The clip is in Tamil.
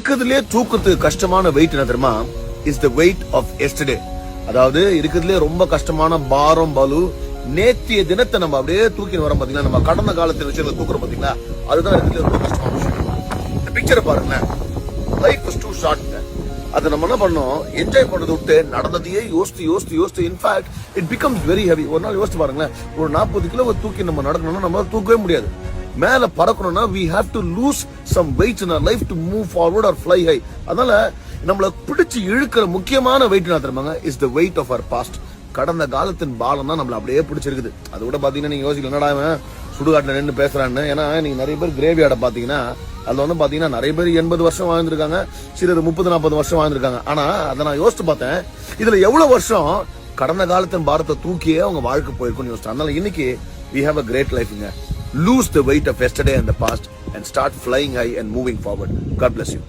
இருக்கிறதுலே தூக்கத்துக்கு கஷ்டமான வெயிட் என்ன தெரியுமா? Is the weight of yesterday. அதாவது இருக்கிறதுலே ரொம்ப கஷ்டமான பாரம் பலு நேத்திய தினத்தை நம்ம அப்படியே தூக்கி வரோம் பாத்தீங்களா, நம்ம கடந்த காலத்து விஷயங்களை தூக்குறோம் பாத்தீங்களா, அதுதான் இருக்கிறதுல ரொம்ப கஷ்டமான விஷயம். இந்த பிக்சரை பாருங்க, லைஃப் இஸ் டூ ஷார்ட். அதை நம்ம என்ன பண்ணோம், என்ஜாய் பண்றதை விட்டு நடந்ததையே யோசித்து in fact it becomes very heavy. ஒரு நாள் யோசிச்சு பாருங்களேன், ஒரு 40 கிலோ தூக்கி நம்ம நடக்கணும்னா நம்மளால தூக்கவே முடியாது. மேல பறக்கணும்னா we have to lose some weight in our life to move forward or fly high. அதனால நம்மள பிடிச்சு இழுக்கிற முக்கியமான வெயிட் என்ன தெரியுமாங்க? Is the weight of our past. கடந்த காலத்தின் பாலம் தான் நம்மள அப்படியே பிடிச்சிருக்குது. அது கூட பாத்தீங்கன்னா நீங்க யோசிக்கல, என்னடா சுடுகாட்டுல நின்று பேசுறான்னு. ஏன்னா நீங்க நிறைய பேர் கிரேவியார்ட பாத்தீங்கன்னா அதுல வந்து பாத்தீங்கன்னா நிறைய பேர் 80 வருஷம் வாழ்ந்திருக்காங்க, சிலர் 30-40 வருஷம் வாழ்ந்திருக்காங்க. ஆனா அதை நான் யோசிச்சு பார்த்தேன், இதுல எவ்வளவு வருஷம் கடந்த காலத்தின் பாரத்தை தூக்கியே அவங்க வாழ்க்கை போயிருக்கும்னு யோசிச்சேன். அதனால இன்னைக்கு we have a great life. Lose the weight of yesterday and the past and start flying high and moving forward. God bless you.